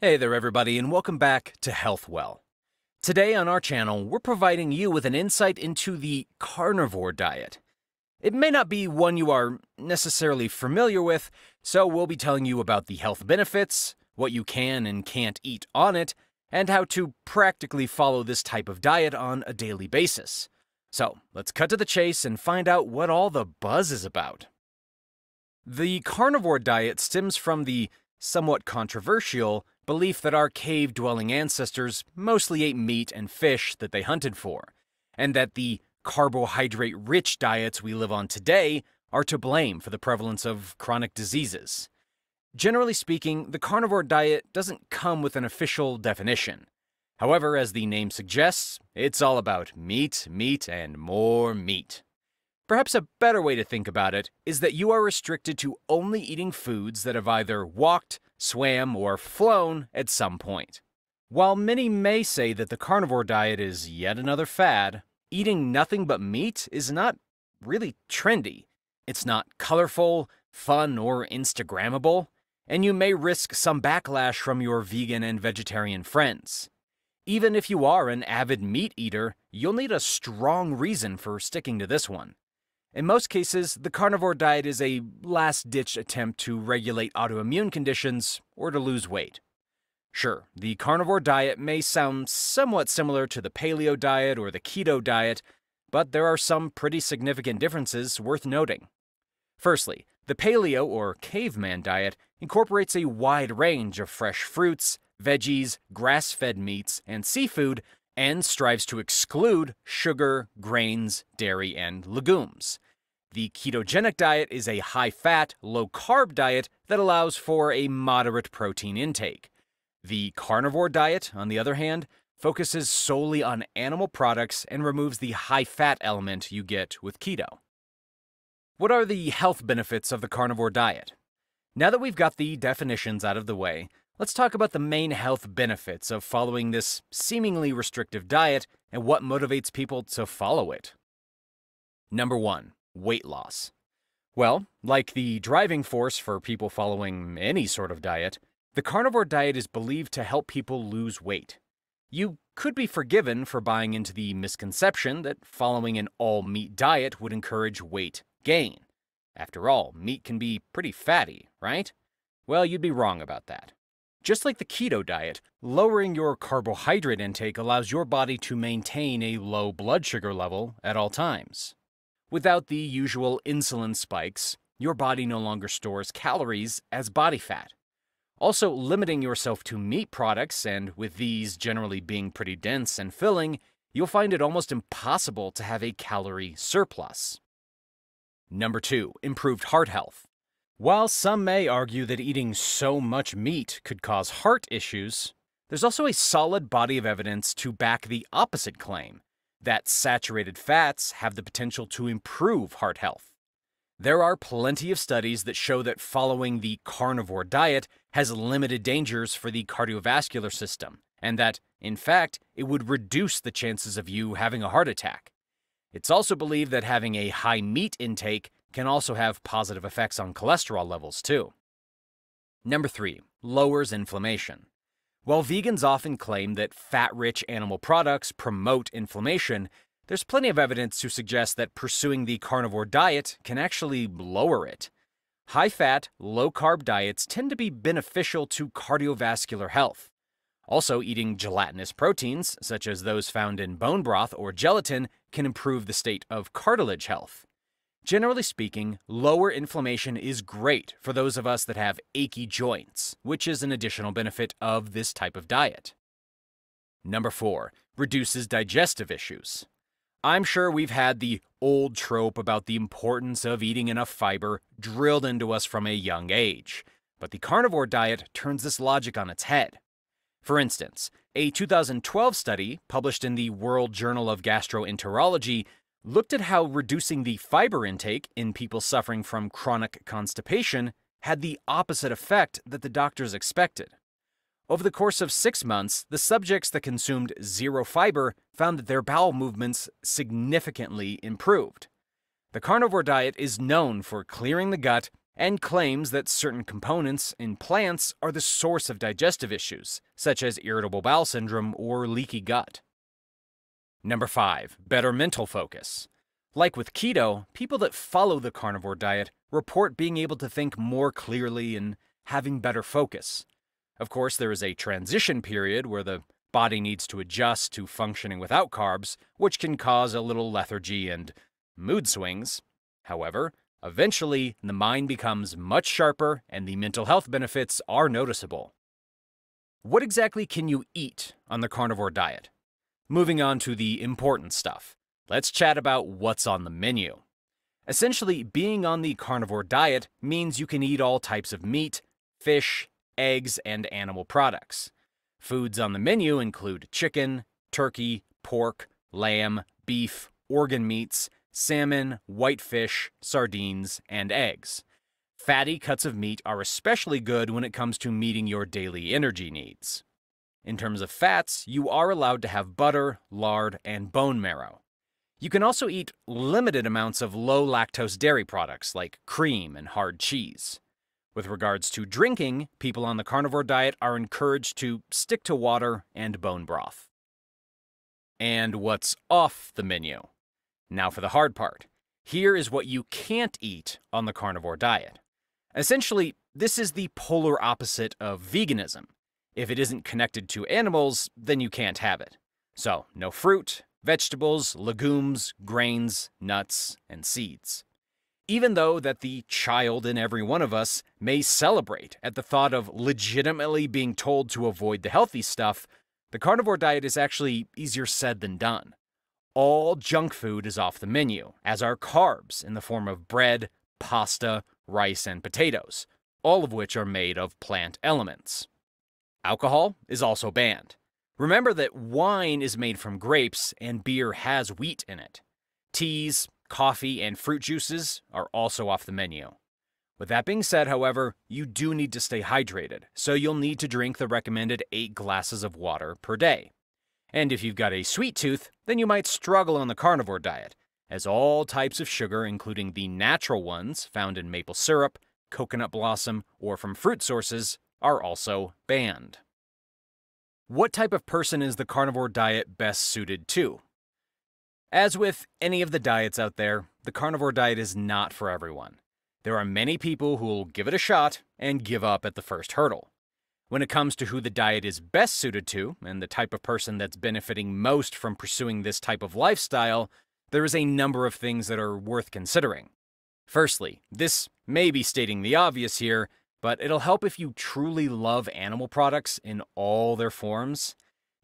Hey there everybody, and welcome back to Health Well. Today on our channel, we're providing you with an insight into the carnivore diet. It may not be one you are necessarily familiar with, so we'll be telling you about the health benefits, what you can and can't eat on it, and how to practically follow this type of diet on a daily basis. So, let's cut to the chase and find out what all the buzz is about. The carnivore diet stems from the somewhat controversial belief that our cave-dwelling ancestors mostly ate meat and fish that they hunted for, and that the carbohydrate-rich diets we live on today are to blame for the prevalence of chronic diseases. Generally speaking, the carnivore diet doesn't come with an official definition. However, as the name suggests, it's all about meat, meat, and more meat. Perhaps a better way to think about it is that you are restricted to only eating foods that have either walked, swam, or flown at some point. While many may say that the carnivore diet is yet another fad, eating nothing but meat is not really trendy. It's not colorful, fun, or Instagrammable, and you may risk some backlash from your vegan and vegetarian friends. Even if you are an avid meat eater, you'll need a strong reason for sticking to this one. In most cases, the carnivore diet is a last-ditch attempt to regulate autoimmune conditions or to lose weight. Sure, the carnivore diet may sound somewhat similar to the paleo diet or the keto diet, but there are some pretty significant differences worth noting. Firstly, the paleo or caveman diet incorporates a wide range of fresh fruits, veggies, grass-fed meats, and seafood, and strives to exclude sugar, grains, dairy, and legumes. The ketogenic diet is a high-fat, low-carb diet that allows for a moderate protein intake. The carnivore diet, on the other hand, focuses solely on animal products and removes the high-fat element you get with keto. What are the health benefits of the carnivore diet? Now that we've got the definitions out of the way, let's talk about the main health benefits of following this seemingly restrictive diet and what motivates people to follow it. Number 1. Weight loss. Well, like the driving force for people following any sort of diet, the carnivore diet is believed to help people lose weight. You could be forgiven for buying into the misconception that following an all-meat diet would encourage weight gain. After all, meat can be pretty fatty, right? Well, you'd be wrong about that. Just like the keto diet, lowering your carbohydrate intake allows your body to maintain a low blood sugar level at all times. Without the usual insulin spikes, your body no longer stores calories as body fat. Also, limiting yourself to meat products, and with these generally being pretty dense and filling, you'll find it almost impossible to have a calorie surplus. Number 2. Improved heart health. While some may argue that eating so much meat could cause heart issues, there's also a solid body of evidence to back the opposite claim, that saturated fats have the potential to improve heart health. There are plenty of studies that show that following the carnivore diet has limited dangers for the cardiovascular system, and that, in fact, it would reduce the chances of you having a heart attack. It's also believed that having a high meat intake can also have positive effects on cholesterol levels too. Number 3. Lowers inflammation. While vegans often claim that fat-rich animal products promote inflammation, there's plenty of evidence to suggest that pursuing the carnivore diet can actually lower it. High-fat, low-carb diets tend to be beneficial to cardiovascular health. Also, eating gelatinous proteins, such as those found in bone broth or gelatin, can improve the state of cartilage health. Generally speaking, lower inflammation is great for those of us that have achy joints, which is an additional benefit of this type of diet. Number 4. Reduces digestive issues. I'm sure we've had the old trope about the importance of eating enough fiber drilled into us from a young age, but the carnivore diet turns this logic on its head. For instance, a 2012 study published in the World Journal of Gastroenterology looked at how reducing the fiber intake in people suffering from chronic constipation had the opposite effect that the doctors expected. Over the course of 6 months, the subjects that consumed zero fiber found that their bowel movements significantly improved. The carnivore diet is known for clearing the gut and claims that certain components in plants are the source of digestive issues, such as irritable bowel syndrome or leaky gut. Number 5. Better mental focus. Like with keto, people that follow the carnivore diet report being able to think more clearly and having better focus. Of course, there is a transition period where the body needs to adjust to functioning without carbs, which can cause a little lethargy and mood swings. However, eventually, the mind becomes much sharper and the mental health benefits are noticeable. What exactly can you eat on the carnivore diet? Moving on to the important stuff, let's chat about what's on the menu. Essentially, being on the carnivore diet means you can eat all types of meat, fish, eggs, and animal products. Foods on the menu include chicken, turkey, pork, lamb, beef, organ meats, salmon, whitefish, sardines, and eggs. Fatty cuts of meat are especially good when it comes to meeting your daily energy needs. In terms of fats, you are allowed to have butter, lard, and bone marrow. You can also eat limited amounts of low-lactose dairy products like cream and hard cheese. With regards to drinking, people on the carnivore diet are encouraged to stick to water and bone broth. And what's off the menu? Now for the hard part. Here is what you can't eat on the carnivore diet. Essentially, this is the polar opposite of veganism. If it isn't connected to animals, then you can't have it. So, no fruit, vegetables, legumes, grains, nuts, and seeds. Even though that the child in every one of us may celebrate at the thought of legitimately being told to avoid the healthy stuff, the carnivore diet is actually easier said than done. All junk food is off the menu, as are carbs in the form of bread, pasta, rice, and potatoes, all of which are made of plant elements. Alcohol is also banned. Remember that wine is made from grapes and beer has wheat in it. Teas, coffee, and fruit juices are also off the menu. With that being said, however, you do need to stay hydrated, so you'll need to drink the recommended 8 glasses of water per day. And if you've got a sweet tooth, then you might struggle on the carnivore diet, as all types of sugar, including the natural ones found in maple syrup, coconut blossom, or from fruit sources, are also banned. What type of person is the carnivore diet best suited to? As with any of the diets out there, the carnivore diet is not for everyone. There are many people who will give it a shot and give up at the first hurdle. When it comes to who the diet is best suited to, and the type of person that's benefiting most from pursuing this type of lifestyle, there is a number of things that are worth considering. Firstly, this may be stating the obvious here, but it'll help if you truly love animal products in all their forms.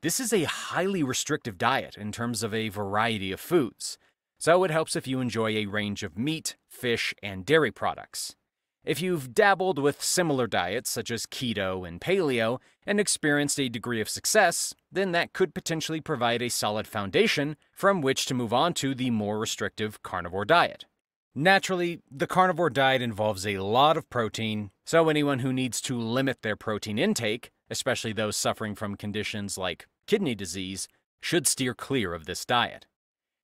This is a highly restrictive diet in terms of a variety of foods, so it helps if you enjoy a range of meat, fish, and dairy products. If you've dabbled with similar diets such as keto and paleo and experienced a degree of success, then that could potentially provide a solid foundation from which to move on to the more restrictive carnivore diet. Naturally, the carnivore diet involves a lot of protein, so anyone who needs to limit their protein intake, especially those suffering from conditions like kidney disease, should steer clear of this diet.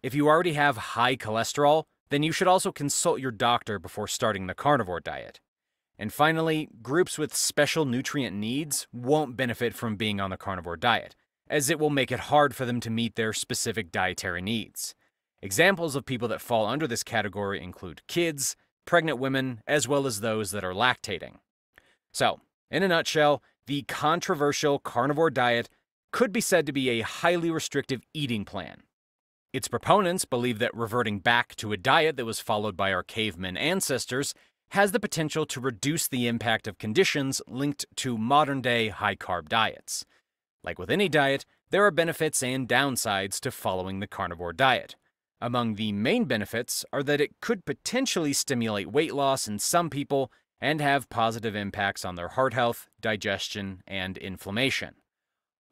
If you already have high cholesterol, then you should also consult your doctor before starting the carnivore diet. And finally, groups with special nutrient needs won't benefit from being on the carnivore diet, as it will make it hard for them to meet their specific dietary needs. Examples of people that fall under this category include kids, pregnant women, as well as those that are lactating. So, in a nutshell, the controversial carnivore diet could be said to be a highly restrictive eating plan. Its proponents believe that reverting back to a diet that was followed by our caveman ancestors has the potential to reduce the impact of conditions linked to modern-day high-carb diets. Like with any diet, there are benefits and downsides to following the carnivore diet. Among the main benefits are that it could potentially stimulate weight loss in some people and have positive impacts on their heart health, digestion, and inflammation.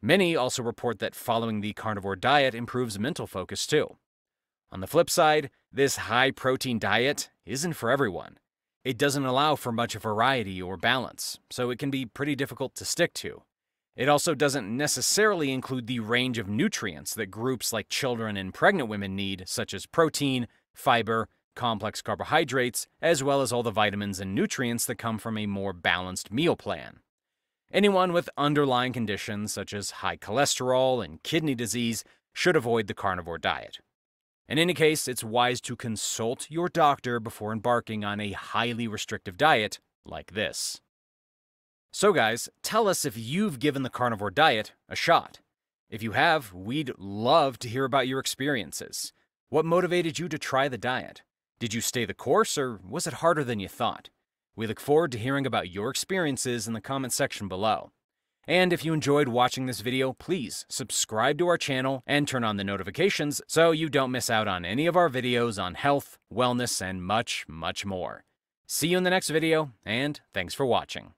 Many also report that following the carnivore diet improves mental focus too. On the flip side, this high-protein diet isn't for everyone. It doesn't allow for much variety or balance, so it can be pretty difficult to stick to. It also doesn't necessarily include the range of nutrients that groups like children and pregnant women need, such as protein, fiber, complex carbohydrates, as well as all the vitamins and nutrients that come from a more balanced meal plan. Anyone with underlying conditions such as high cholesterol and kidney disease should avoid the carnivore diet. In any case, it's wise to consult your doctor before embarking on a highly restrictive diet like this. So guys, tell us if you've given the carnivore diet a shot. If you have, we'd love to hear about your experiences. What motivated you to try the diet? Did you stay the course, or was it harder than you thought? We look forward to hearing about your experiences in the comment section below. And if you enjoyed watching this video, please subscribe to our channel and turn on the notifications so you don't miss out on any of our videos on health, wellness, and much, much more. See you in the next video, and thanks for watching.